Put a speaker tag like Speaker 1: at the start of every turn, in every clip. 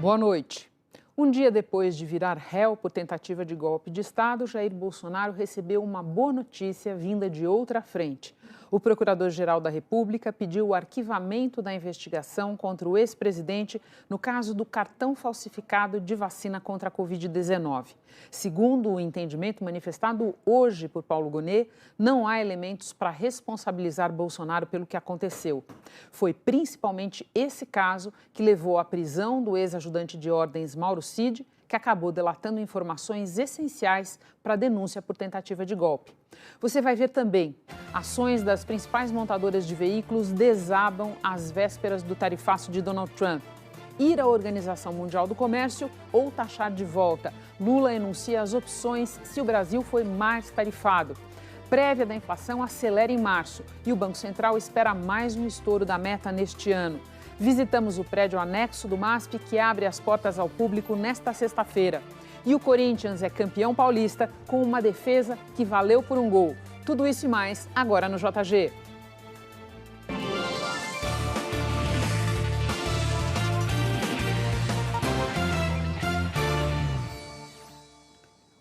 Speaker 1: Boa noite. Um dia depois de virar réu por tentativa de golpe de Estado, Jair Bolsonaro recebeu uma boa notícia vinda de outra frente. O Procurador-Geral da República pediu o arquivamento da investigação contra o ex-presidente no caso do cartão falsificado de vacina contra a Covid-19. Segundo o entendimento manifestado hoje por Paulo Gonet, não há elementos para responsabilizar Bolsonaro pelo que aconteceu. Foi principalmente esse caso que levou à prisão do ex-ajudante de ordens Mauro Cid, que acabou delatando informações essenciais para a denúncia por tentativa de golpe. Você vai ver também, ações das principais montadoras de veículos desabam às vésperas do tarifaço de Donald Trump. Ir à Organização Mundial do Comércio ou taxar de volta. Lula enuncia as opções se o Brasil for mais tarifado. Prévia da inflação acelera em março e o Banco Central espera mais um estouro da meta neste ano. Visitamos o prédio anexo do MASP, que abre as portas ao público nesta sexta-feira. E o Corinthians é campeão paulista com uma defesa que valeu por um gol. Tudo isso e mais agora no JG.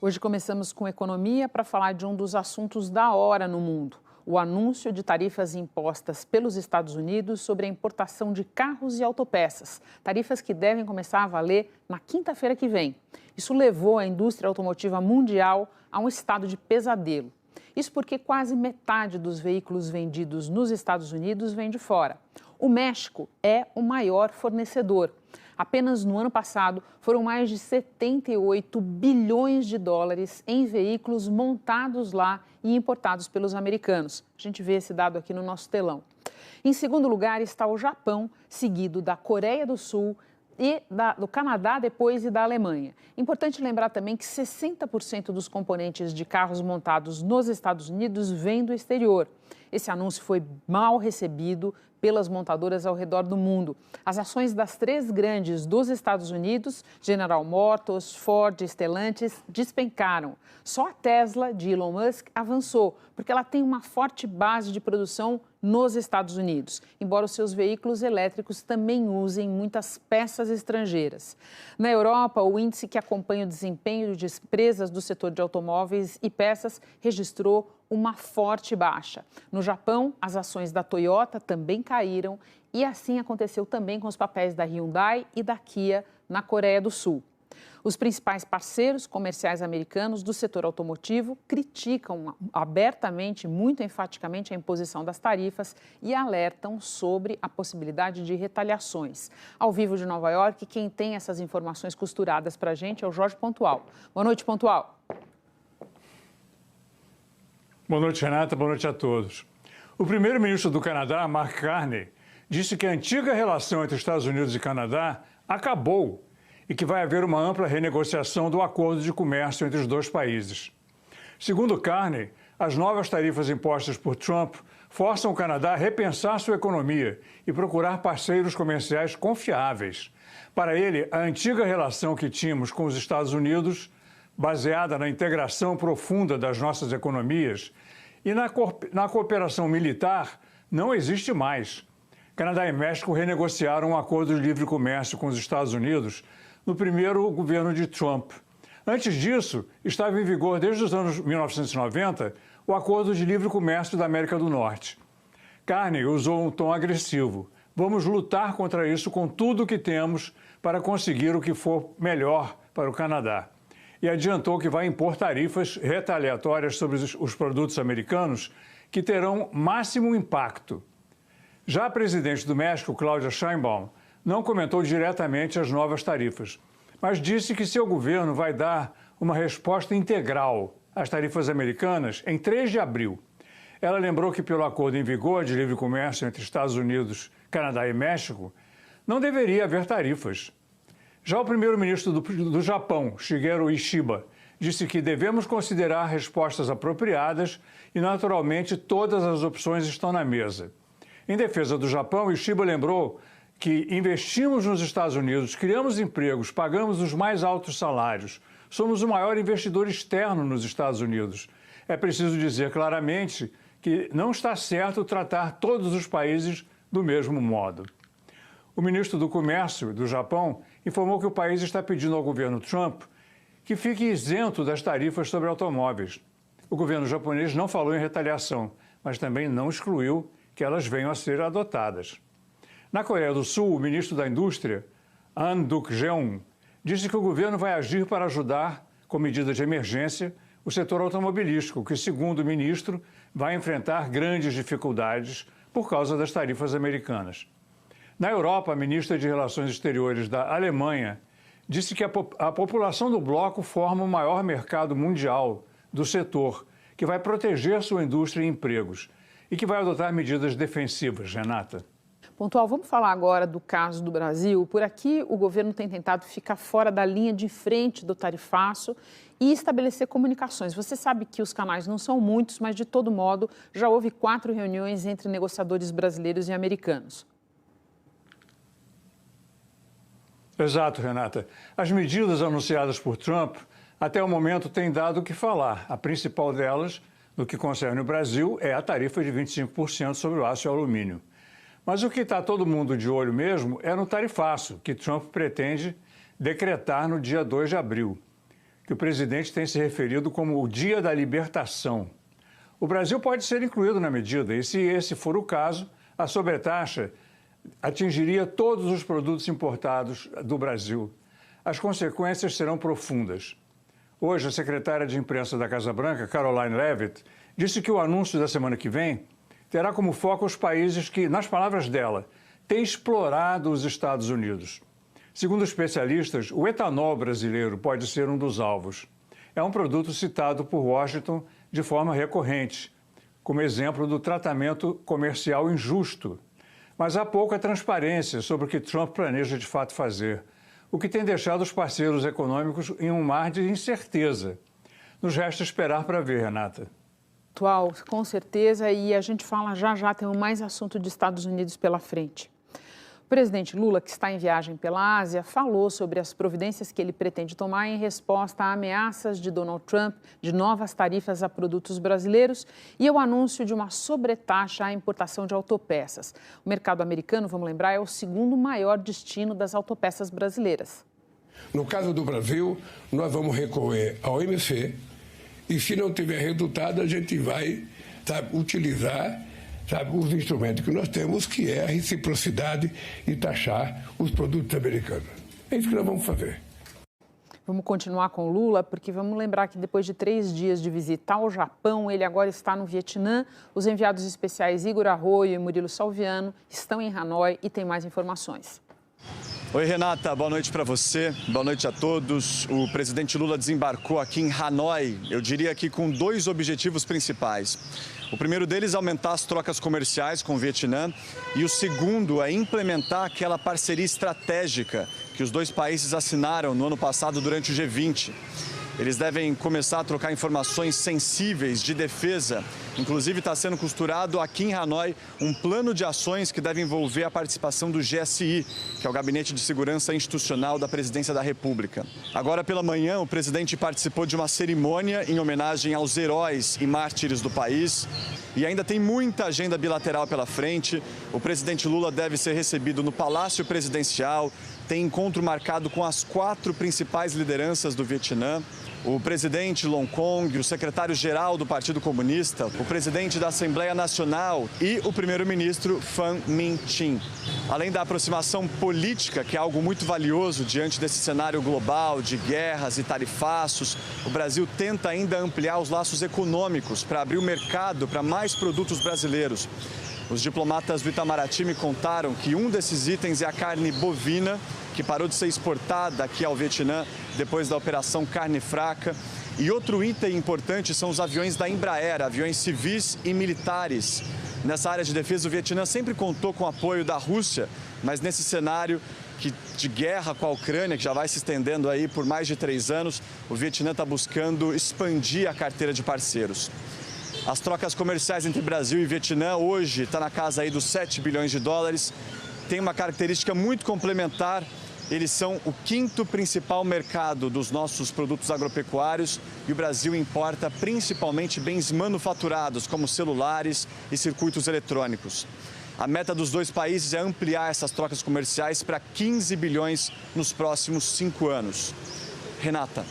Speaker 1: Hoje começamos com economia para falar de um dos assuntos da hora no mundo. O anúncio de tarifas impostas pelos Estados Unidos sobre a importação de carros e autopeças. Tarifas que devem começar a valer na quinta-feira que vem. Isso levou a indústria automotiva mundial a um estado de pesadelo. Isso porque quase metade dos veículos vendidos nos Estados Unidos vem de fora. O México é o maior fornecedor. Apenas no ano passado, foram mais de 78 bilhões de dólares em veículos montados lá e importados pelos americanos. A gente vê esse dado aqui no nosso telão. Em segundo lugar está o Japão, seguido da Coreia do Sul e do Canadá depois e da Alemanha. Importante lembrar também que 60% dos componentes de carros montados nos Estados Unidos vêm do exterior. Esse anúncio foi mal recebido pelas montadoras ao redor do mundo. As ações das três grandes dos Estados Unidos, General Motors, Ford e Stellantis, despencaram. Só a Tesla, de Elon Musk, avançou, porque ela tem uma forte base de produção nos Estados Unidos, embora os seus veículos elétricos também usem muitas peças estrangeiras. Na Europa, o índice que acompanha o desempenho de empresas do setor de automóveis e peças registrou uma forte baixa. No Japão, as ações da Toyota também caíram e assim aconteceu também com os papéis da Hyundai e da Kia na Coreia do Sul. Os principais parceiros comerciais americanos do setor automotivo criticam abertamente, muito enfaticamente, a imposição das tarifas e alertam sobre a possibilidade de retaliações. Ao vivo de Nova York, quem tem essas informações costuradas para a gente é o Jorge Pontual. Boa noite, Pontual.
Speaker 2: Boa noite, Renata. Boa noite a todos. O primeiro-ministro do Canadá, Mark Carney, disse que a antiga relação entre Estados Unidos e Canadá acabou e que vai haver uma ampla renegociação do acordo de comércio entre os dois países. Segundo Carney, as novas tarifas impostas por Trump forçam o Canadá a repensar sua economia e procurar parceiros comerciais confiáveis. Para ele, a antiga relação que tínhamos com os Estados Unidos, baseada na integração profunda das nossas economias e na cooperação militar, não existe mais. Canadá e México renegociaram um acordo de livre comércio com os Estados Unidos no primeiro governo de Trump. Antes disso, estava em vigor desde os anos 1990 o Acordo de Livre Comércio da América do Norte. Carney usou um tom agressivo. Vamos lutar contra isso com tudo o que temos para conseguir o que for melhor para o Canadá. E adiantou que vai impor tarifas retaliatórias sobre os produtos americanos que terão máximo impacto. Já a presidente do México, Claudia Sheinbaum, não comentou diretamente as novas tarifas, mas disse que seu governo vai dar uma resposta integral às tarifas americanas em 3 de abril. Ela lembrou que, pelo acordo em vigor de livre comércio entre Estados Unidos, Canadá e México, não deveria haver tarifas. Já o primeiro-ministro do Japão, Shigeru Ishiba, disse que devemos considerar respostas apropriadas e, naturalmente, todas as opções estão na mesa. Em defesa do Japão, Ishiba lembrou que investimos nos Estados Unidos, criamos empregos, pagamos os mais altos salários, somos o maior investidor externo nos Estados Unidos. É preciso dizer claramente que não está certo tratar todos os países do mesmo modo. O ministro do Comércio do Japão informou que o país está pedindo ao governo Trump que fique isento das tarifas sobre automóveis. O governo japonês não falou em retaliação, mas também não excluiu que elas venham a ser adotadas. Na Coreia do Sul, o ministro da Indústria, An Duk-jeon, disse que o governo vai agir para ajudar, com medidas de emergência, o setor automobilístico, que, segundo o ministro, vai enfrentar grandes dificuldades por causa das tarifas americanas. Na Europa, a ministra de Relações Exteriores da Alemanha disse que a população do bloco forma o maior mercado mundial do setor, que vai proteger sua indústria e empregos e que vai adotar medidas defensivas. Renata.
Speaker 1: Pontual, vamos falar agora do caso do Brasil. Por aqui, o governo tem tentado ficar fora da linha de frente do tarifaço e estabelecer comunicações. Você sabe que os canais não são muitos, mas, de todo modo, já houve 4 reuniões entre negociadores brasileiros e americanos.
Speaker 2: Exato, Renata. As medidas anunciadas por Trump, até o momento, têm dado o que falar. A principal delas, no que concerne o Brasil, é a tarifa de 25% sobre o aço e o alumínio. Mas o que está todo mundo de olho mesmo é no tarifaço, que Trump pretende decretar no dia 2 de abril, que o presidente tem se referido como o dia da libertação. O Brasil pode ser incluído na medida, e se esse for o caso, a sobretaxa atingiria todos os produtos importados do Brasil. As consequências serão profundas. Hoje, a secretária de imprensa da Casa Branca, Caroline Leavitt, disse que o anúncio da semana que vem terá como foco os países que, nas palavras dela, têm explorado os Estados Unidos. Segundo especialistas, o etanol brasileiro pode ser um dos alvos. É um produto citado por Washington de forma recorrente, como exemplo do tratamento comercial injusto. Mas há pouca transparência sobre o que Trump planeja de fato fazer, o que tem deixado os parceiros econômicos em um mar de incerteza. Nos resta esperar para ver, Renata.
Speaker 1: Atual, com certeza, e a gente fala já, temos mais assunto de Estados Unidos pela frente. O presidente Lula, que está em viagem pela Ásia, falou sobre as providências que ele pretende tomar em resposta a ameaças de Donald Trump de novas tarifas a produtos brasileiros e o anúncio de uma sobretaxa à importação de autopeças. O mercado americano, vamos lembrar, é o segundo maior destino das autopeças brasileiras.
Speaker 3: No caso do Brasil, nós vamos recorrer ao OMC e, se não tiver resultado, a gente vai utilizar os instrumentos que nós temos, que é a reciprocidade e taxar os produtos americanos. É isso que nós vamos fazer.
Speaker 1: Vamos continuar com o Lula, porque vamos lembrar que depois de 3 dias de visita ao Japão, ele agora está no Vietnã. Os enviados especiais Igor Arroio e Murilo Salviano estão em Hanoi e têm mais informações.
Speaker 4: Oi, Renata, boa noite para você, boa noite a todos. O presidente Lula desembarcou aqui em Hanoi, eu diria que com 2 objetivos principais. O primeiro deles é aumentar as trocas comerciais com o Vietnã e o segundo é implementar aquela parceria estratégica que os 2 países assinaram no ano passado durante o G20. Eles devem começar a trocar informações sensíveis de defesa. Inclusive, está sendo costurado aqui em Hanoi um plano de ações que deve envolver a participação do GSI, que é o Gabinete de Segurança Institucional da Presidência da República. Agora pela manhã, o presidente participou de uma cerimônia em homenagem aos heróis e mártires do país. E ainda tem muita agenda bilateral pela frente. O presidente Lula deve ser recebido no Palácio Presidencial. Tem encontro marcado com as 4 principais lideranças do Vietnã. O presidente Long Kong, o secretário-geral do Partido Comunista, o presidente da Assembleia Nacional e o primeiro-ministro Pham Minh Chinh. Além da aproximação política, que é algo muito valioso diante desse cenário global de guerras e tarifaços, o Brasil tenta ainda ampliar os laços econômicos para abrir o mercado para mais produtos brasileiros. Os diplomatas do Itamaraty me contaram que um desses itens é a carne bovina, que parou de ser exportada aqui ao Vietnã depois da Operação Carne Fraca. E outro item importante são os aviões da Embraer, aviões civis e militares. Nessa área de defesa, o Vietnã sempre contou com o apoio da Rússia, mas nesse cenário de guerra com a Ucrânia, que já vai se estendendo aí por mais de 3 anos, o Vietnã está buscando expandir a carteira de parceiros. As trocas comerciais entre Brasil e Vietnã hoje está na casa aí dos 7 bilhões de dólares. Tem uma característica muito complementar. Eles são o 5º principal mercado dos nossos produtos agropecuários e o Brasil importa principalmente bens manufaturados, como celulares e circuitos eletrônicos. A meta dos dois países é ampliar essas trocas comerciais para 15 bilhões nos próximos 5 anos. Renata.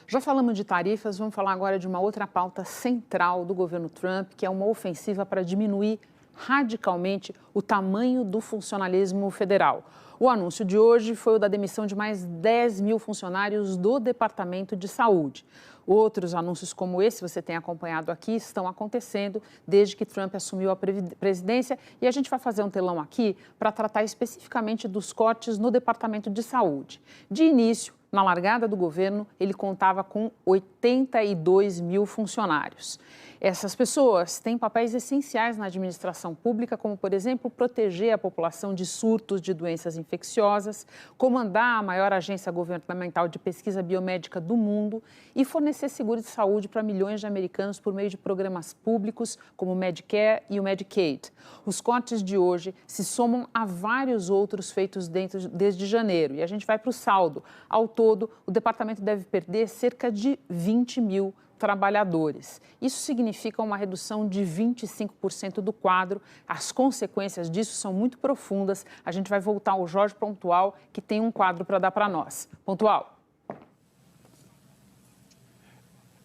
Speaker 1: Já falamos de tarifas, vamos falar agora de uma outra pauta central do governo Trump, que é uma ofensiva para diminuir radicalmente o tamanho do funcionalismo federal. O anúncio de hoje foi o da demissão de mais 10 mil funcionários do Departamento de Saúde. Outros anúncios como esse, você tem acompanhado aqui, estão acontecendo desde que Trump assumiu a presidência, e a gente vai fazer um telão aqui para tratar especificamente dos cortes no Departamento de Saúde. De início, na largada do governo, ele contava com 82 mil funcionários. Essas pessoas têm papéis essenciais na administração pública, como, por exemplo, proteger a população de surtos de doenças infecciosas, comandar a maior agência governamental de pesquisa biomédica do mundo e fornecer seguro de saúde para milhões de americanos por meio de programas públicos, como o Medicare e o Medicaid. Os cortes de hoje se somam a vários outros feitos desde janeiro, e a gente vai para o saldo. Ao todo, o departamento deve perder cerca de 20 mil trabalhadores. Isso significa uma redução de 25% do quadro. As consequências disso são muito profundas. A gente vai voltar ao Jorge Pontual, que tem um quadro para dar para nós. Pontual.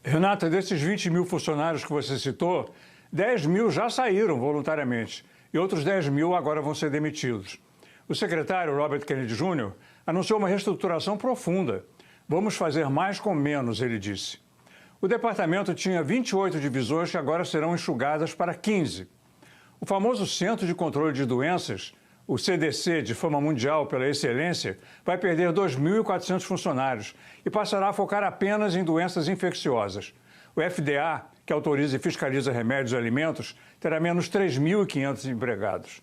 Speaker 2: Renata, desses 20 mil funcionários que você citou, 10 mil já saíram voluntariamente e outros 10 mil agora vão ser demitidos. O secretário Robert Kennedy Jr. anunciou uma reestruturação profunda. Vamos fazer mais com menos, ele disse. O departamento tinha 28 divisões que agora serão enxugadas para 15. O famoso Centro de Controle de Doenças, o CDC, de fama mundial pela excelência, vai perder 2.400 funcionários e passará a focar apenas em doenças infecciosas. O FDA, que autoriza e fiscaliza remédios e alimentos, terá menos 3.500 empregados.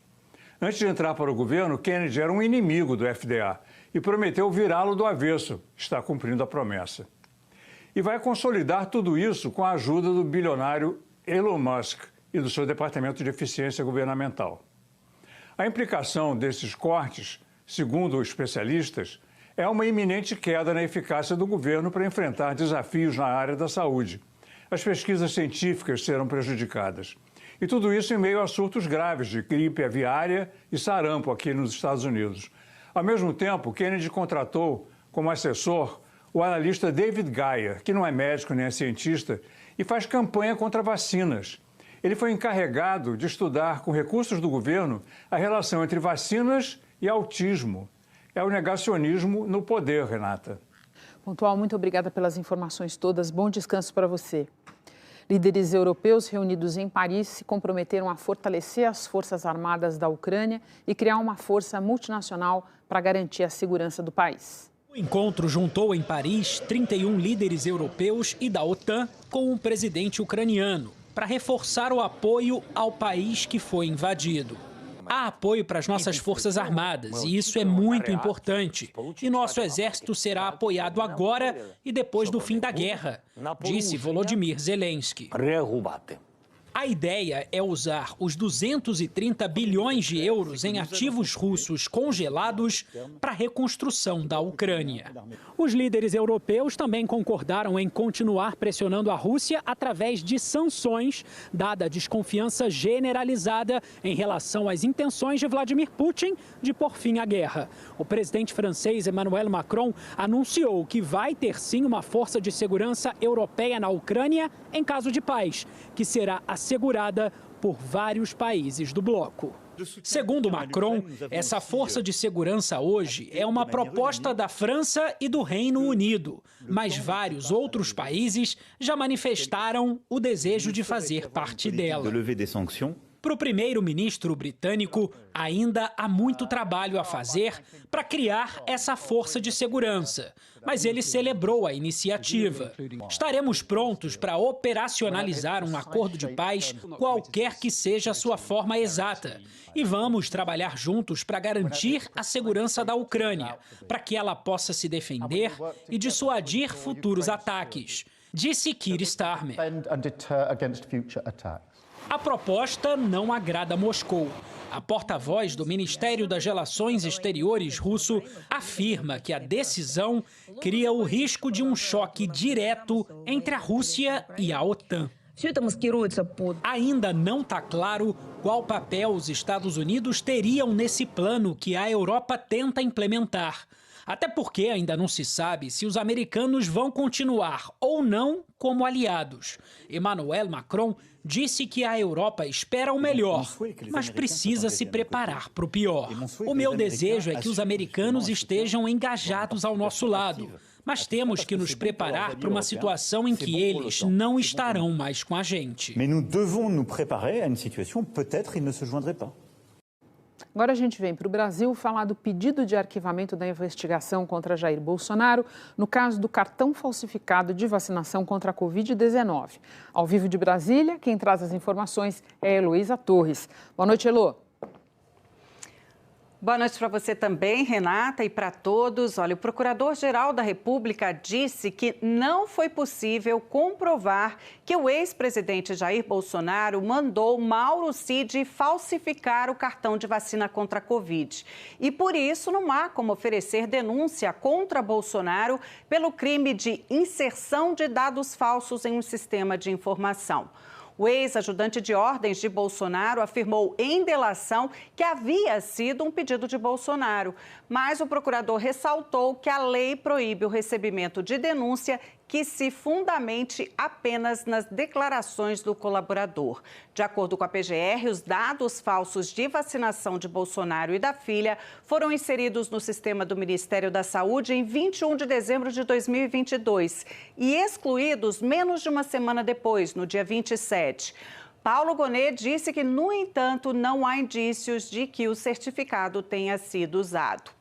Speaker 2: Antes de entrar para o governo, Kennedy era um inimigo do FDA e prometeu virá-lo do avesso. Está cumprindo a promessa. E vai consolidar tudo isso com a ajuda do bilionário Elon Musk e do seu Departamento de Eficiência Governamental. A implicação desses cortes, segundo especialistas, é uma iminente queda na eficácia do governo para enfrentar desafios na área da saúde. As pesquisas científicas serão prejudicadas. E tudo isso em meio a surtos graves de gripe aviária e sarampo aqui nos Estados Unidos. Ao mesmo tempo, Kennedy contratou como assessor o analista David Geyer, que não é médico nem é cientista, e faz campanha contra vacinas. Ele foi encarregado de estudar, com recursos do governo, a relação entre vacinas e autismo. É o negacionismo no poder, Renata.
Speaker 1: Pontual, muito obrigada pelas informações todas. Bom descanso para você. Líderes europeus reunidos em Paris se comprometeram a fortalecer as forças armadas da Ucrânia e criar uma força multinacional para garantir a segurança do país.
Speaker 5: O encontro juntou em Paris 31 líderes europeus e da OTAN com o presidente ucraniano para reforçar o apoio ao país que foi invadido. Há apoio para as nossas forças armadas e isso é muito importante. E nosso exército será apoiado agora e depois do fim da guerra, disse Volodymyr Zelensky. A ideia é usar os 230 bilhões de euros em ativos russos congelados para a reconstrução da Ucrânia. Os líderes europeus também concordaram em continuar pressionando a Rússia através de sanções, dada a desconfiança generalizada em relação às intenções de Vladimir Putin de pôr fim à guerra. O presidente francês Emmanuel Macron anunciou que vai ter sim uma força de segurança europeia na Ucrânia em caso de paz, que será assegurada por vários países do bloco. Segundo Macron, essa força de segurança hoje é uma proposta da França e do Reino Unido, mas vários outros países já manifestaram o desejo de fazer parte dela. Para o primeiro-ministro britânico, ainda há muito trabalho a fazer para criar essa força de segurança, mas ele celebrou a iniciativa. Estaremos prontos para operacionalizar um acordo de paz, qualquer que seja a sua forma exata, e vamos trabalhar juntos para garantir a segurança da Ucrânia, para que ela possa se defender e dissuadir futuros ataques, disse Keir Starmer. A proposta não agrada Moscou. A porta-voz do Ministério das Relações Exteriores russo afirma que a decisão cria o risco de um choque direto entre a Rússia e a OTAN. Ainda não está claro qual papel os Estados Unidos teriam nesse plano que a Europa tenta implementar. Até porque ainda não se sabe se os americanos vão continuar ou não como aliados. Emmanuel Macron disse que a Europa espera o melhor, mas precisa se preparar para o pior. O meu desejo é que os americanos estejam engajados ao nosso lado, mas temos que nos preparar para uma situação em que eles não estarão mais com a gente.
Speaker 6: Mas nós devons nos preparar a uma situação, peut-être ils ne se joindraient pas.
Speaker 1: Agora a gente vem para o Brasil falar do pedido de arquivamento da investigação contra Jair Bolsonaro no caso do cartão falsificado de vacinação contra a Covid-19. Ao vivo de Brasília, quem traz as informações é a Heloísa Torres. Boa noite, Elô.
Speaker 7: Boa noite para você também, Renata, e para todos. Olha, o Procurador-Geral da República disse que não foi possível comprovar que o ex-presidente Jair Bolsonaro mandou Mauro Cid falsificar o cartão de vacina contra a Covid. E por isso não há como oferecer denúncia contra Bolsonaro pelo crime de inserção de dados falsos em um sistema de informação. O ex-ajudante de ordens de Bolsonaro afirmou em delação que havia sido um pedido de Bolsonaro, mas o procurador ressaltou que a lei proíbe o recebimento de denúncia que se fundamente apenas nas declarações do colaborador. De acordo com a PGR, os dados falsos de vacinação de Bolsonaro e da filha foram inseridos no sistema do Ministério da Saúde em 21 de dezembro de 2022 e excluídos menos de uma semana depois, no dia 27. Paulo Gonet disse que, no entanto, não há indícios de que o certificado tenha sido usado.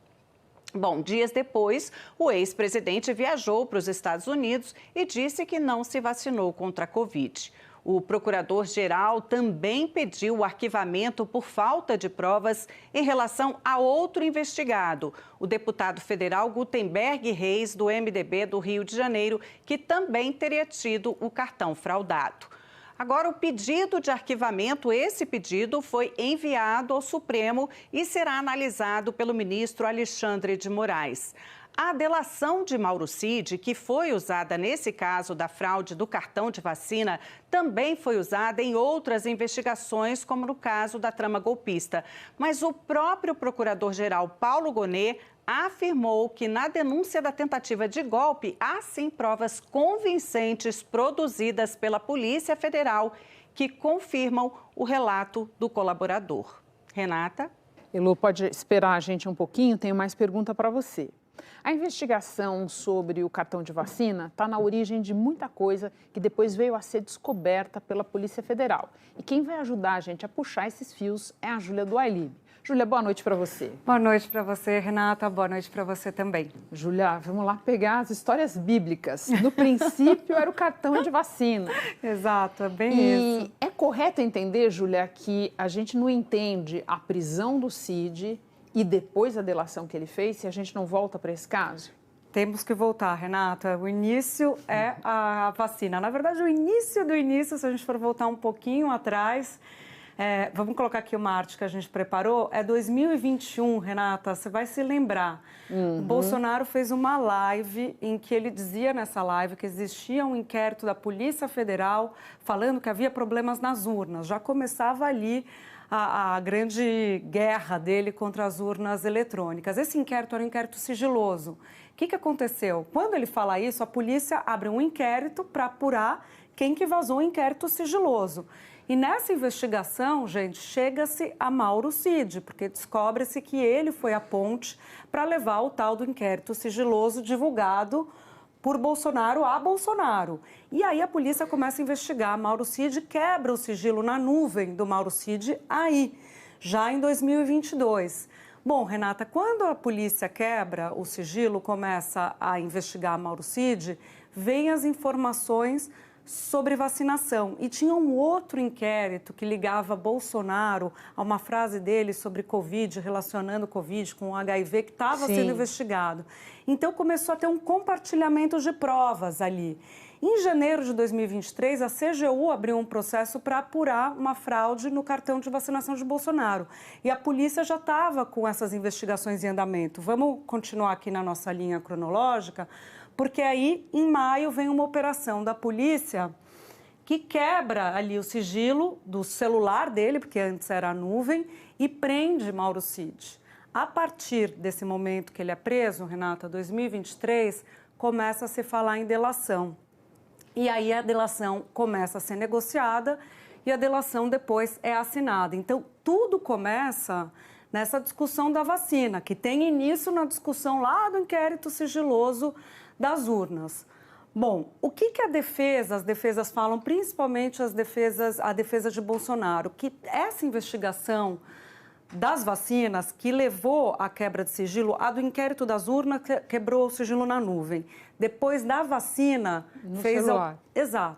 Speaker 7: Bom, dias depois, o ex-presidente viajou para os Estados Unidos e disse que não se vacinou contra a Covid. O procurador-geral também pediu o arquivamento por falta de provas em relação a outro investigado, o deputado federal Gutenberg Reis, do MDB do Rio de Janeiro, que também teria tido o cartão fraudado. Agora, o pedido de arquivamento, esse pedido foi enviado ao Supremo e será analisado pelo ministro Alexandre de Moraes. A delação de Mauro Cid, que foi usada nesse caso da fraude do cartão de vacina, também foi usada em outras investigações, como no caso da trama golpista. Mas o próprio procurador-geral Paulo Gonet afirmou que na denúncia da tentativa de golpe há sim provas convincentes produzidas pela Polícia Federal que confirmam o relato do colaborador. Renata?
Speaker 1: Elô, pode esperar a gente um pouquinho, tenho mais pergunta para você. A investigação sobre o cartão de vacina está na origem de muita coisa que depois veio a ser descoberta pela Polícia Federal. E quem vai ajudar a gente a puxar esses fios é a Júlia do Ailib. Júlia, boa noite para você.
Speaker 8: Boa noite para você, Renata. Boa noite para você também.
Speaker 1: Júlia, vamos lá pegar as histórias bíblicas. No princípio era o cartão de vacina.
Speaker 8: Exato, é bem isso.
Speaker 1: É correto entender, Júlia, que a gente não entende a prisão do Cid e depois a delação que ele fez, se a gente não volta para esse caso?
Speaker 8: Temos que voltar, Renata. O início é a vacina. Na verdade, o início do início, se a gente for voltar um pouquinho atrás, vamos colocar aqui uma arte que a gente preparou, é 2021, Renata, você vai se lembrar. O Bolsonaro fez uma live em que ele dizia nessa live que existia um inquérito da Polícia Federal falando que havia problemas nas urnas. Já começava ali a grande guerra dele contra as urnas eletrônicas. Esse inquérito era um inquérito sigiloso. O que aconteceu? Quando ele fala isso, a polícia abre um inquérito para apurar quem que vazou o inquérito sigiloso. E nessa investigação, gente, chega-se a Mauro Cid, porque descobre-se que ele foi a ponte para levar o tal do inquérito sigiloso divulgado por Bolsonaro a Bolsonaro. E aí a polícia começa a investigar. Mauro Cid quebra o sigilo na nuvem do Mauro Cid aí, já em 2022. Bom, Renata, quando a polícia quebra o sigilo, começa a investigar Mauro Cid, vem as informações sobre vacinação. E tinha um outro inquérito que ligava Bolsonaro a uma frase dele sobre Covid, relacionando Covid com o HIV, que estava sendo investigado. Então, começou a ter um compartilhamento de provas ali. Em janeiro de 2023, a CGU abriu um processo para apurar uma fraude no cartão de vacinação de Bolsonaro. E a polícia já estava com essas investigações em andamento. Vamos continuar aqui na nossa linha cronológica, porque aí, em maio, vem uma operação da polícia que quebra ali o sigilo do celular dele, porque antes era a nuvem, e prende Mauro Cid. A partir desse momento que ele é preso, Renata, 2023, começa a se falar em delação. E aí a delação começa a ser negociada e a delação depois é assinada. Então, tudo começa nessa discussão da vacina, que tem início na discussão lá do inquérito sigiloso das urnas. Bom, o que as defesas falam, principalmente a defesa de Bolsonaro, que essa investigação das vacinas que levou à quebra de sigilo, a do inquérito das urnas quebrou o sigilo na nuvem. Depois da vacina,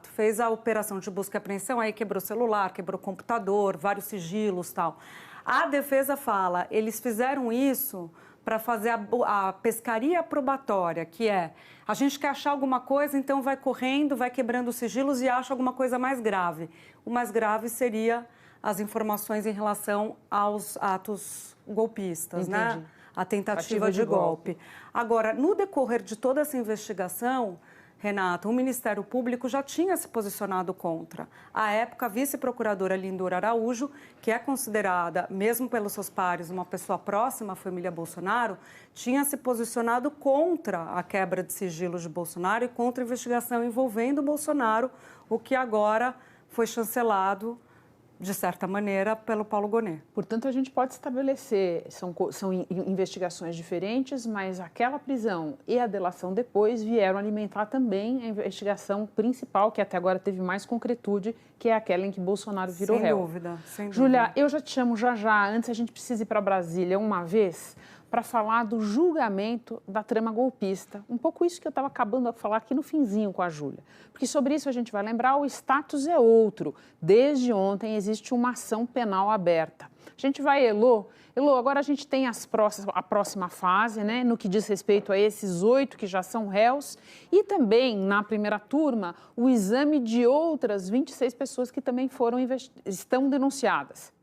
Speaker 8: fez a operação de busca e apreensão, aí quebrou celular, quebrou computador, vários sigilos, tal. A defesa fala, eles fizeram isso para fazer a pescaria probatória, que é, a gente quer achar alguma coisa, então vai correndo, vai quebrando os sigilos e acha alguma coisa mais grave. O mais grave seria as informações em relação aos atos golpistas, né? A tentativa de golpe. Agora, no decorrer de toda essa investigação, Renata, o Ministério Público já tinha se posicionado contra. À época, a vice-procuradora Lindor Araújo, que é considerada, mesmo pelos seus pares, uma pessoa próxima à família Bolsonaro, tinha se posicionado contra a quebra de sigilo de Bolsonaro e contra a investigação envolvendo Bolsonaro, o que agora foi chancelado, de certa maneira, pelo Paulo Gonet.
Speaker 1: Portanto, a gente pode estabelecer, são investigações diferentes, mas aquela prisão e a delação depois vieram alimentar também a investigação principal, que até agora teve mais concretude, que é aquela em que Bolsonaro virou réu.
Speaker 8: Sem dúvida.
Speaker 1: Júlia, eu já te chamo já. Antes a gente precisa ir para Brasília uma vez para falar do julgamento da trama golpista. Um pouco isso que eu estava acabando de falar aqui no finzinho com a Júlia. Porque sobre isso a gente vai lembrar, o status é outro. Desde ontem existe uma ação penal aberta. A gente vai, Elô, agora a gente tem a próxima fase, né, no que diz respeito a esses 8 que já são réus, e também, na primeira turma, o exame de outras 26 pessoas que também estão denunciadas.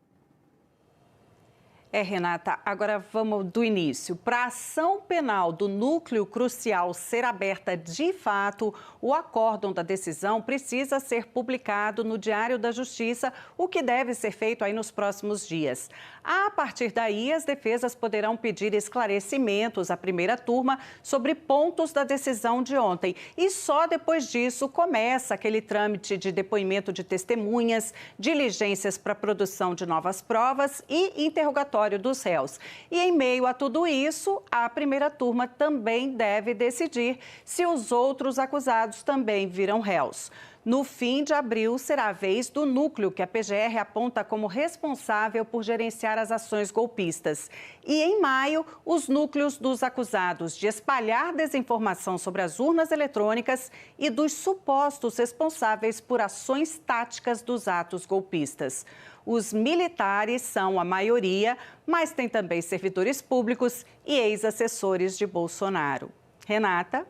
Speaker 7: Renata, agora vamos do início. Para a ação penal do núcleo crucial ser aberta de fato, o acórdão da decisão precisa ser publicado no Diário da Justiça, o que deve ser feito aí nos próximos dias. A partir daí, as defesas poderão pedir esclarecimentos à primeira turma sobre pontos da decisão de ontem. E só depois disso começa aquele trâmite de depoimento de testemunhas, diligências para a produção de novas provas e interrogatório dos réus. E em meio a tudo isso, a primeira turma também deve decidir se os outros acusados também viram réus. No fim de abril, será a vez do núcleo que a PGR aponta como responsável por gerenciar as ações golpistas. E em maio, os núcleos dos acusados de espalhar desinformação sobre as urnas eletrônicas e dos supostos responsáveis por ações táticas dos atos golpistas. Os militares são a maioria, mas tem também servidores públicos e ex-assessores de Bolsonaro. Renata?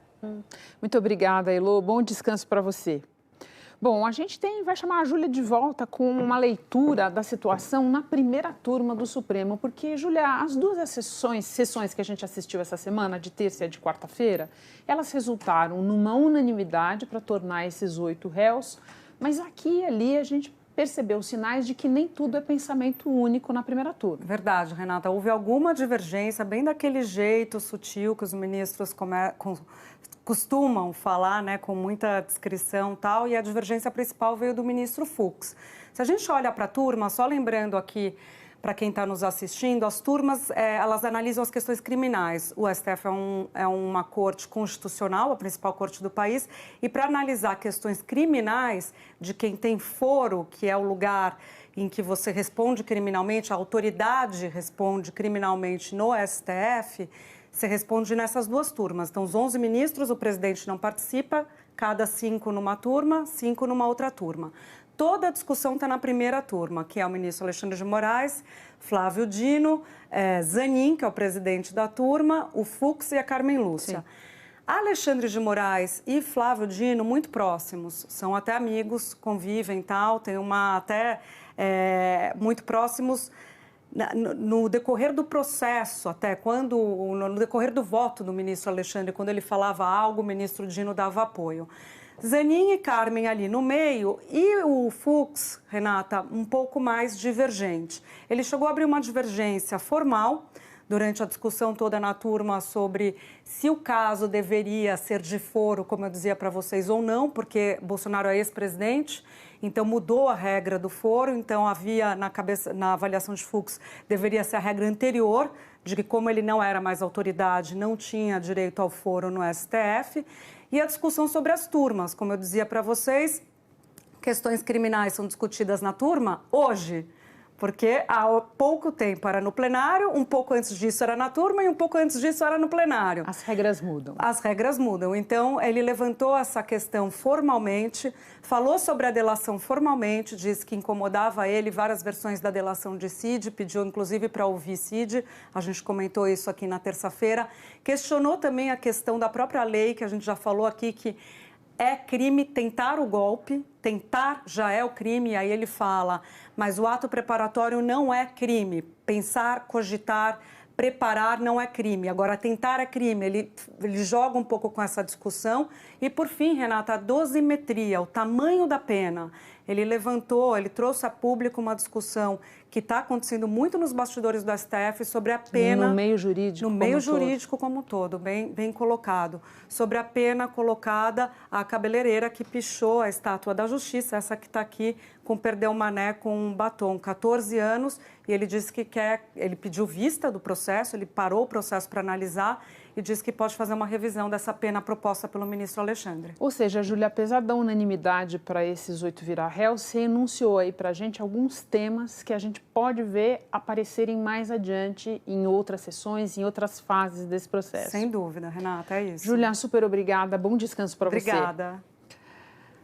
Speaker 1: Muito obrigada, Elô. Bom descanso para você. Bom, a gente vai chamar a Júlia de volta com uma leitura da situação na primeira turma do Supremo, porque, Júlia, as duas sessões que a gente assistiu essa semana, de terça e de quarta-feira, elas resultaram numa unanimidade para tornar esses 8 réus, mas aqui e ali a gente percebeu sinais de que nem tudo é pensamento único na primeira turma.
Speaker 8: Verdade, Renata. Houve alguma divergência, bem daquele jeito sutil que os ministros costumam falar, né, com muita discrição e tal, e a divergência principal veio do ministro Fux. Se a gente olha para a turma, só lembrando aqui, para quem está nos assistindo, as turmas, elas analisam as questões criminais. O STF é uma corte constitucional, a principal corte do país, e para analisar questões criminais de quem tem foro, que é o lugar em que você responde criminalmente, a autoridade responde criminalmente no STF, você responde nessas duas turmas. Então, os 11 ministros, o presidente não participa, cada 5 numa turma, 5 numa outra turma. Toda a discussão está na primeira turma, que é o ministro Alexandre de Moraes, Flávio Dino, Zanin, que é o presidente da turma, o Fux e a Carmen Lúcia. Sim. Alexandre de Moraes e Flávio Dino, muito próximos, são até amigos, convivem e tal, tem muito próximos. No decorrer do processo, até no decorrer do voto do ministro Alexandre, quando ele falava algo, o ministro Dino dava apoio. Zanin e Carmen ali no meio e o Fux, Renata, um pouco mais divergente. Ele chegou a abrir uma divergência formal durante a discussão toda na turma sobre se o caso deveria ser de foro, como eu dizia para vocês, ou não, porque Bolsonaro é ex-presidente, então mudou a regra do foro, então havia na avaliação de Fux, deveria ser a regra anterior, de que como ele não era mais autoridade, não tinha direito ao foro no STF, e a discussão sobre as turmas, como eu dizia para vocês, questões criminais são discutidas na turma hoje, porque há pouco tempo era no plenário, um pouco antes disso era na turma e um pouco antes disso era no plenário.
Speaker 1: As regras mudam.
Speaker 8: As regras mudam. Então, ele levantou essa questão formalmente, falou sobre a delação formalmente, disse que incomodava ele várias versões da delação de Cid, pediu inclusive para ouvir Cid, a gente comentou isso aqui na terça-feira, questionou também a questão da própria lei, que a gente já falou aqui, que é crime tentar o golpe, tentar já é o crime, aí ele fala, mas o ato preparatório não é crime, pensar, cogitar, preparar não é crime, agora tentar é crime, ele joga um pouco com essa discussão e por fim, Renata, a dosimetria, o tamanho da pena, ele levantou, ele trouxe a público uma discussão que está acontecendo muito nos bastidores do STF sobre a pena...
Speaker 1: No meio jurídico
Speaker 8: No meio jurídico como um todo, bem colocado. Sobre a pena colocada à cabeleireira que pichou a estátua da Justiça, essa que está aqui com Perdeu Mané com um batom, 14 anos, e ele disse que ele pediu vista do processo, ele parou o processo para analisar e disse que pode fazer uma revisão dessa pena proposta pelo ministro Alexandre.
Speaker 1: Ou seja, Júlia, apesar da unanimidade para esses 8 virar réus, você enunciou aí para a gente alguns temas que a gente pode ver aparecerem mais adiante em outras sessões, em outras fases desse processo.
Speaker 8: Sem dúvida, Renata, é isso.
Speaker 1: Júlia, super obrigada, bom descanso para você.
Speaker 8: Obrigada.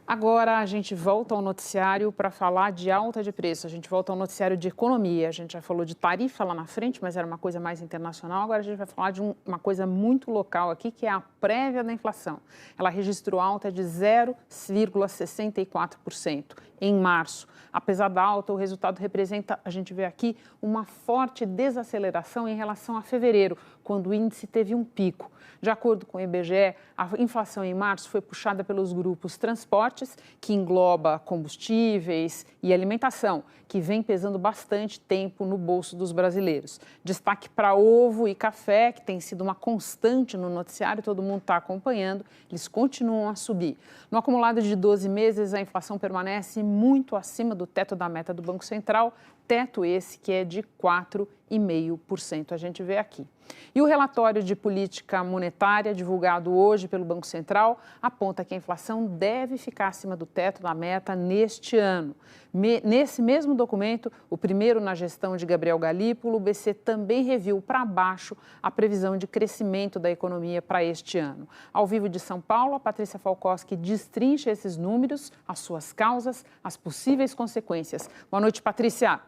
Speaker 1: Agora a gente volta ao noticiário para falar de alta de preço, a gente volta ao noticiário de economia, a gente já falou de tarifa lá na frente, mas era uma coisa mais internacional, agora a gente vai falar de uma coisa muito local aqui, que é a prévia da inflação. Ela registrou alta de 0,64% em março. Apesar da alta, o resultado representa, a gente vê aqui, uma forte desaceleração em relação a fevereiro, quando o índice teve um pico. De acordo com o IBGE, a inflação em março foi puxada pelos grupos transportes, que engloba combustíveis e alimentação, que vem pesando bastante tempo no bolso dos brasileiros. Destaque para ovo e café, que tem sido uma constante no noticiário, todo mundo está acompanhando, eles continuam a subir. No acumulado de 12 meses, a inflação permanece muito acima do teto da meta do Banco Central, teto esse que é de 4,5%, a gente vê aqui. E o relatório de política monetária, divulgado hoje pelo Banco Central, aponta que a inflação deve ficar acima do teto da meta neste ano. Nesse mesmo documento, o primeiro na gestão de Gabriel Galípolo, o BC também reviu para baixo a previsão de crescimento da economia para este ano. Ao vivo de São Paulo, a Patrícia Falkowski destrincha esses números, as suas causas, as possíveis consequências. Boa noite, Patrícia.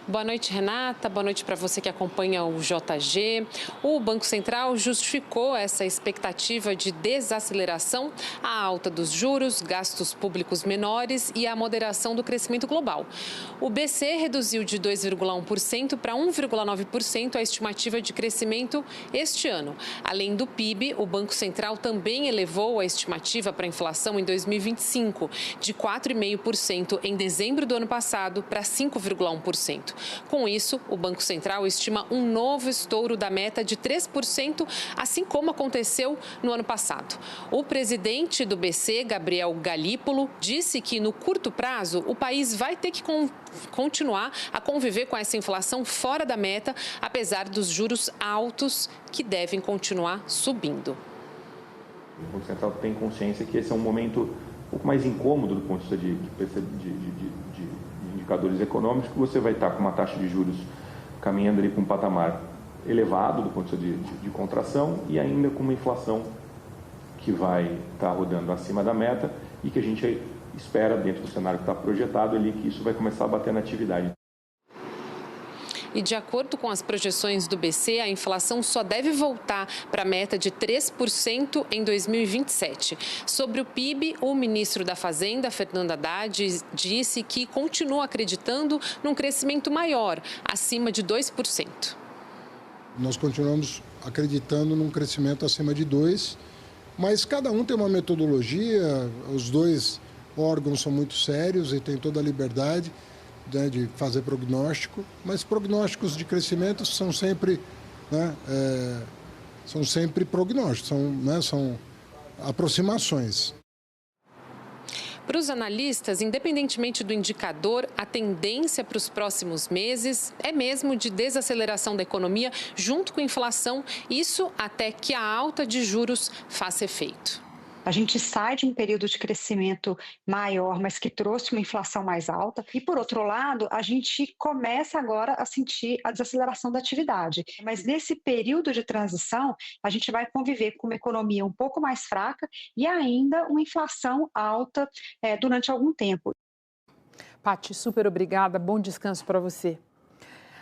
Speaker 9: Boa noite, Renata. Boa noite para você que acompanha o JG. O Banco Central justificou essa expectativa de desaceleração, a alta dos juros, gastos públicos menores e a moderação do crescimento global. O BC reduziu de 2,1% para 1,9% a estimativa de crescimento este ano. Além do PIB, o Banco Central também elevou a estimativa para a inflação em 2025, de 4,5% em dezembro do ano passado para 5,1%. Com isso, o Banco Central estima um novo estouro da meta de 3%, assim como aconteceu no ano passado. O presidente do BC, Gabriel Galípolo, disse que no curto prazo o país vai ter que continuar a conviver com essa inflação fora da meta, apesar dos juros altos que devem continuar subindo.
Speaker 10: O Banco Central tem consciência que esse é um momento um pouco mais incômodo do ponto de vista de indicadores econômicos, que você vai estar com uma taxa de juros caminhando ali para um patamar elevado do ponto de vista de contração e ainda com uma inflação que vai estar rodando acima da meta e que a gente espera, dentro do cenário que está projetado ali, que isso vai começar a bater na atividade.
Speaker 9: E de acordo com as projeções do BC, a inflação só deve voltar para a meta de 3% em 2027. Sobre o PIB, o ministro da Fazenda, Fernando Haddad, disse que continua acreditando num crescimento maior, acima de 2%.
Speaker 11: Nós continuamos acreditando num crescimento acima de 2%, Mas cada um tem uma metodologia, os dois órgãos são muito sérios e têm toda a liberdade, né, de fazer prognóstico, mas prognósticos de crescimento são sempre, né, são sempre prognósticos, são aproximações.
Speaker 9: Para os analistas, independentemente do indicador, a tendência para os próximos meses é mesmo de desaceleração da economia junto com a inflação, isso até que a alta de juros faça efeito.
Speaker 12: A gente sai de um período de crescimento maior, mas que trouxe uma inflação mais alta. E, por outro lado, a gente começa agora a sentir a desaceleração da atividade. Mas nesse período de transição, a gente vai conviver com uma economia um pouco mais fraca e ainda uma inflação alta durante algum tempo.
Speaker 1: Paty, super obrigada. Bom descanso para você.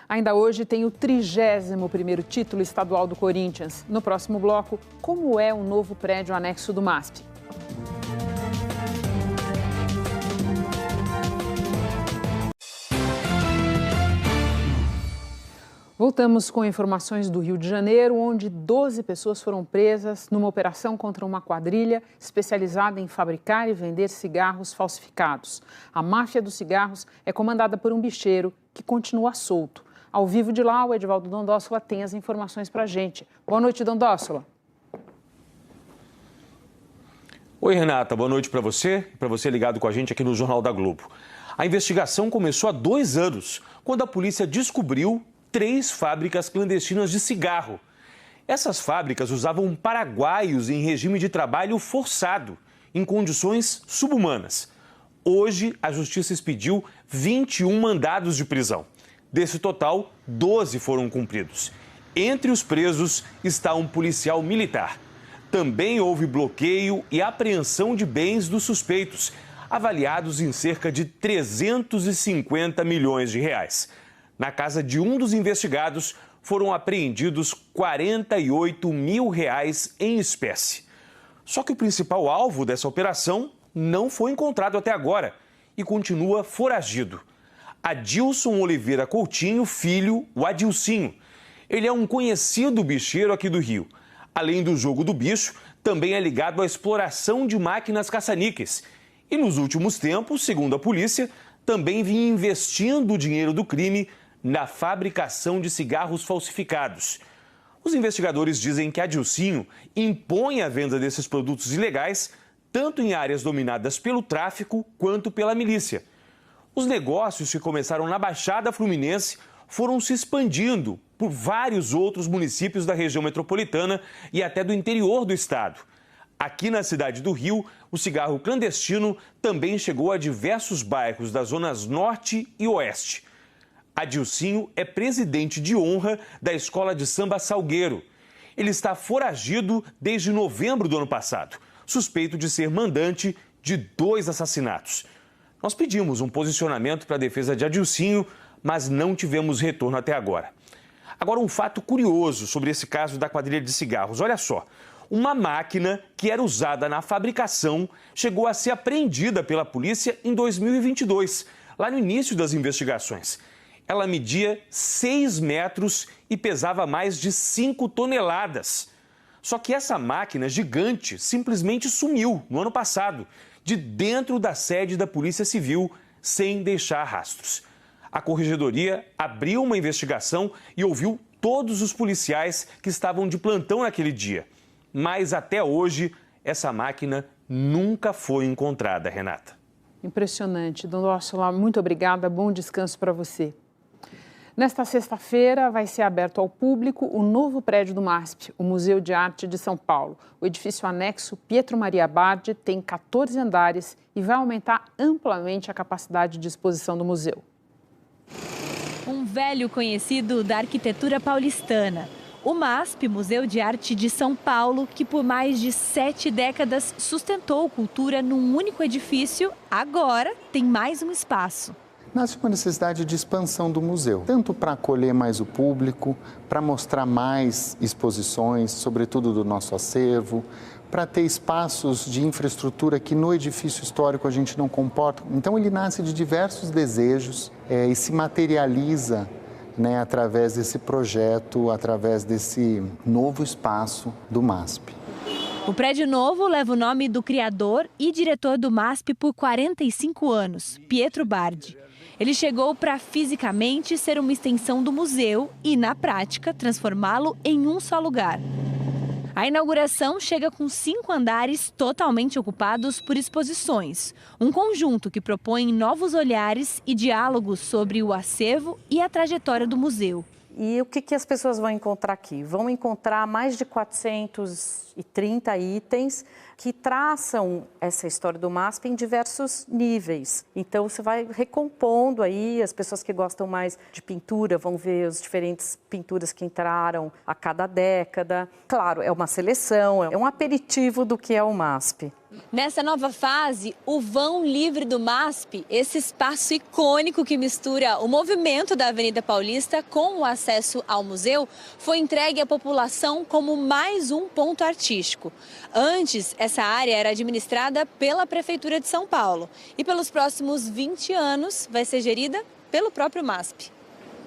Speaker 1: Ainda hoje tem o 31º título estadual do Corinthians. No próximo bloco, como é o novo prédio anexo do MASP? Voltamos com informações do Rio de Janeiro, onde 12 pessoas foram presas numa operação contra uma quadrilha especializada em fabricar e vender cigarros falsificados. A máfia dos cigarros é comandada por um bicheiro que continua solto. Ao vivo de lá, o Edivaldo Dondossola tem as informações para a gente. Boa noite, Dondossola.
Speaker 13: Oi, Renata. Boa noite para você ligado com a gente aqui no Jornal da Globo. A investigação começou há 2 anos, quando a polícia descobriu 3 fábricas clandestinas de cigarro. Essas fábricas usavam paraguaios em regime de trabalho forçado, em condições subhumanas. Hoje, a Justiça expediu 21 mandados de prisão. Desse total, 12 foram cumpridos. Entre os presos está um policial militar. Também houve bloqueio e apreensão de bens dos suspeitos, avaliados em cerca de 350 milhões de reais. Na casa de um dos investigados, foram apreendidos 48 mil reais em espécie. Só que o principal alvo dessa operação não foi encontrado até agora e continua foragido. Adilson Oliveira Coutinho, filho, o Adilcinho. Ele é um conhecido bicheiro aqui do Rio. Além do jogo do bicho, também é ligado à exploração de máquinas caça-níqueis. E nos últimos tempos, segundo a polícia, também vinha investindo o dinheiro do crime na fabricação de cigarros falsificados. Os investigadores dizem que Adilcinho impõe a venda desses produtos ilegais, tanto em áreas dominadas pelo tráfico quanto pela milícia. Os negócios que começaram na Baixada Fluminense foram se expandindo por vários outros municípios da região metropolitana e até do interior do estado. Aqui na cidade do Rio, o cigarro clandestino também chegou a diversos bairros das zonas norte e oeste. Adilcinho é presidente de honra da Escola de Samba Salgueiro. Ele está foragido desde novembro do ano passado, suspeito de ser mandante de 2 assassinatos. Nós pedimos um posicionamento para a defesa de Adilcinho, mas não tivemos retorno até agora. Agora, um fato curioso sobre esse caso da quadrilha de cigarros. Olha só, uma máquina que era usada na fabricação chegou a ser apreendida pela polícia em 2022, lá no início das investigações. Ela media 6 metros e pesava mais de 5 toneladas. Só que essa máquina gigante simplesmente sumiu no ano passado, de dentro da sede da Polícia Civil, sem deixar rastros. A Corregedoria abriu uma investigação e ouviu todos os policiais que estavam de plantão naquele dia. Mas até hoje, essa máquina nunca foi encontrada, Renata.
Speaker 1: Impressionante. Dondossola, muito obrigada. Bom descanso para você. Nesta sexta-feira, vai ser aberto ao público o novo prédio do MASP, o Museu de Arte de São Paulo. O edifício anexo Pietro Maria Bardi tem 14 andares e vai aumentar amplamente a capacidade de exposição do museu.
Speaker 14: Um velho conhecido da arquitetura paulistana. O MASP, Museu de Arte de São Paulo, que por mais de 7 décadas sustentou cultura num único edifício, agora tem mais um espaço.
Speaker 15: Nasce uma necessidade de expansão do museu, tanto para acolher mais o público, para mostrar mais exposições, sobretudo do nosso acervo, para ter espaços de infraestrutura que no edifício histórico a gente não comporta. Então ele nasce de diversos desejos e se materializa, né, através desse projeto, através desse novo espaço do MASP.
Speaker 14: O prédio novo leva o nome do criador e diretor do MASP por 45 anos, Pietro Bardi. Ele chegou para fisicamente ser uma extensão do museu e, na prática, transformá-lo em um só lugar. A inauguração chega com 5 andares totalmente ocupados por exposições. Um conjunto que propõe novos olhares e diálogos sobre o acervo e a trajetória do museu.
Speaker 16: E o que as pessoas vão encontrar aqui? Vão encontrar mais de 430 itens que traçam essa história do MASP em diversos níveis. Então, você vai recompondo aí, as pessoas que gostam mais de pintura vão ver as diferentes pinturas que entraram a cada década. Claro, é uma seleção, é um aperitivo do que é o MASP.
Speaker 14: Nessa nova fase, o vão livre do MASP, esse espaço icônico que mistura o movimento da Avenida Paulista com o acesso ao museu, foi entregue à população como mais um ponto artístico. Antes, essa área era administrada pela Prefeitura de São Paulo e pelos próximos 20 anos vai ser gerida pelo próprio MASP.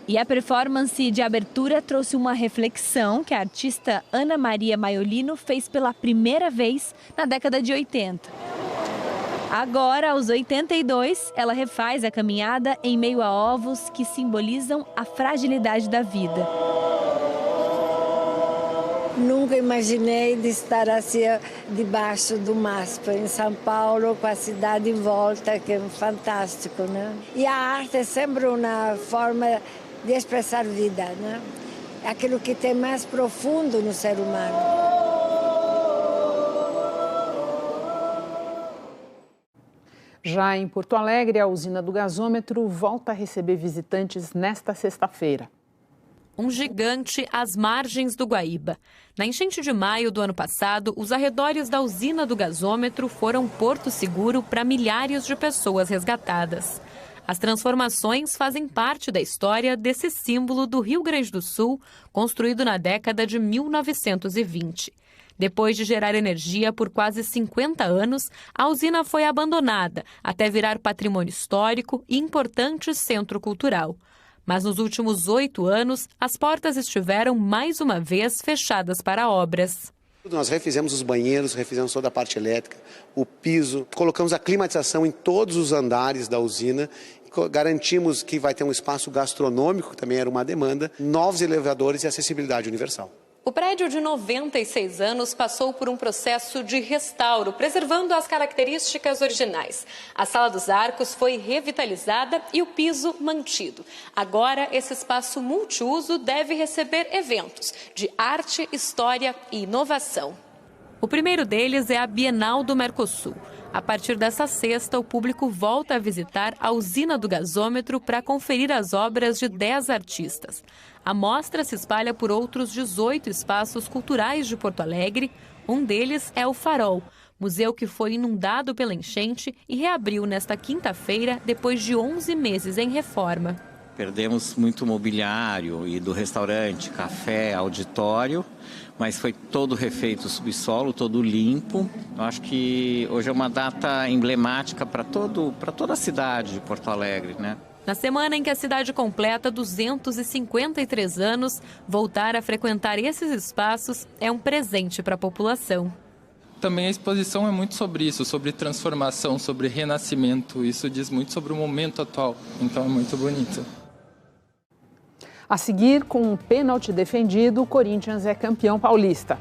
Speaker 14: E a performance de abertura trouxe uma reflexão que a artista Ana Maria Maiolino fez pela primeira vez na década de 80. Agora, aos 82, ela refaz a caminhada em meio a ovos que simbolizam a fragilidade da vida.
Speaker 17: Nunca imaginei de estar assim debaixo do MASP em São Paulo, com a cidade em volta, que é fantástico, né? E a arte é sempre uma forma de expressar vida, né? É aquilo que tem mais profundo no ser humano.
Speaker 1: Já em Porto Alegre, a usina do gasômetro volta a receber visitantes nesta sexta-feira.
Speaker 18: Um gigante às margens do Guaíba. Na enchente de maio do ano passado, os arredores da usina do gasômetro foram porto seguro para milhares de pessoas resgatadas. As transformações fazem parte da história desse símbolo do Rio Grande do Sul, construído na década de 1920. Depois de gerar energia por quase 50 anos, a usina foi abandonada, até virar patrimônio histórico e importante centro cultural. Mas nos últimos 8 anos, as portas estiveram mais uma vez fechadas para obras.
Speaker 19: Nós refizemos os banheiros, refizemos toda a parte elétrica, o piso, colocamos a climatização em todos os andares da usina, garantimos que vai ter um espaço gastronômico, que também era uma demanda, novos elevadores e acessibilidade universal.
Speaker 18: O prédio de 96 anos passou por um processo de restauro, preservando as características originais. A Sala dos Arcos foi revitalizada e o piso mantido. Agora, esse espaço multiuso deve receber eventos de arte, história e inovação. O primeiro deles é a Bienal do Mercosul. A partir dessa sexta, o público volta a visitar a usina do gasômetro para conferir as obras de 10 artistas. A mostra se espalha por outros 18 espaços culturais de Porto Alegre. Um deles é o Farol, museu que foi inundado pela enchente e reabriu nesta quinta-feira depois de 11 meses em reforma.
Speaker 20: Perdemos muito mobiliário e do restaurante, café, auditório, mas foi todo refeito o subsolo, todo limpo. Eu acho que hoje é uma data emblemática para toda a cidade de Porto Alegre, né?
Speaker 18: Na semana em que a cidade completa 253 anos, voltar a frequentar esses espaços é um presente para a população.
Speaker 21: Também a exposição é muito sobre isso, sobre transformação, sobre renascimento. Isso diz muito sobre o momento atual, então é muito bonito.
Speaker 1: A seguir, com um pênalti defendido, o Corinthians é campeão paulista.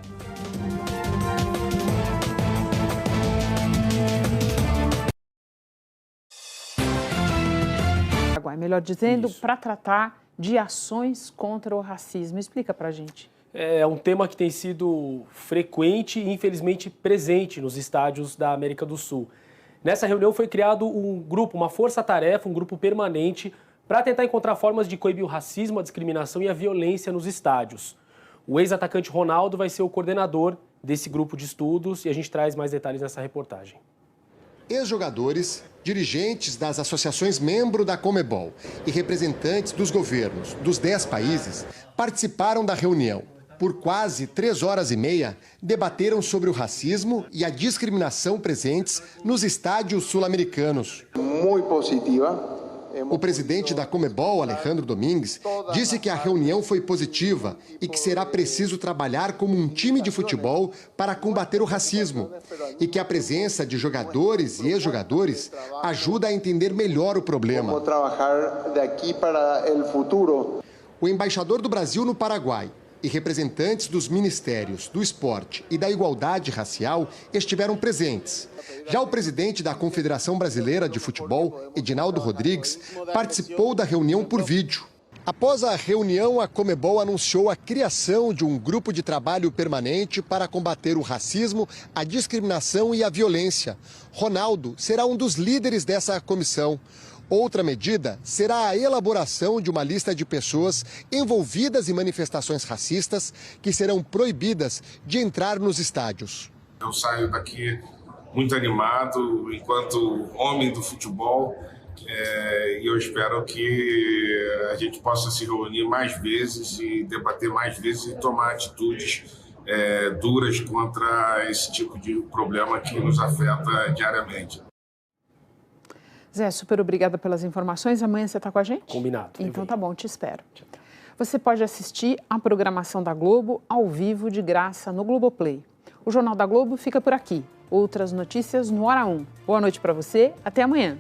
Speaker 1: Melhor dizendo, para tratar de ações contra o racismo. Explica para a gente.
Speaker 22: É um tema que tem sido frequente e, infelizmente, presente nos estádios da América do Sul. Nessa reunião foi criado um grupo, uma força-tarefa, um grupo permanente para tentar encontrar formas de coibir o racismo, a discriminação e a violência nos estádios. O ex-atacante Ronaldo vai ser o coordenador desse grupo de estudos e a gente traz mais detalhes nessa reportagem.
Speaker 23: Ex-jogadores, dirigentes das associações membro da Conmebol e representantes dos governos dos 10 países participaram da reunião. Por quase 3 horas e meia, debateram sobre o racismo e a discriminação presentes nos estádios sul-americanos.
Speaker 24: Muito positiva,
Speaker 23: O presidente da Conmebol, Alejandro Domingues, disse que a reunião foi positiva e que será preciso trabalhar como um time de futebol para combater o racismo e que a presença de jogadores e ex-jogadores ajuda a entender melhor o problema. O embaixador do Brasil no Paraguai e representantes dos ministérios do esporte e da igualdade racial estiveram presentes. Já o presidente da Confederação Brasileira de Futebol, Edinaldo Rodrigues, participou da reunião por vídeo. Após a reunião, a Conmebol anunciou a criação de um grupo de trabalho permanente para combater o racismo, a discriminação e a violência. Ronaldo será um dos líderes dessa comissão. Outra medida será a elaboração de uma lista de pessoas envolvidas em manifestações racistas que serão proibidas de entrar nos estádios.
Speaker 2: Eu saio daqui muito animado enquanto homem do futebol e eu espero que a gente possa se reunir mais vezes e debater mais vezes e tomar atitudes duras contra esse tipo de problema que nos afeta diariamente.
Speaker 1: Zé, super obrigada pelas informações. Amanhã você está com a gente?
Speaker 22: Combinado.
Speaker 1: Então tá bom, te espero. Você pode assistir a programação da Globo ao vivo de graça no Globoplay. O Jornal da Globo fica por aqui. Outras notícias no Hora 1. Boa noite para você, até amanhã.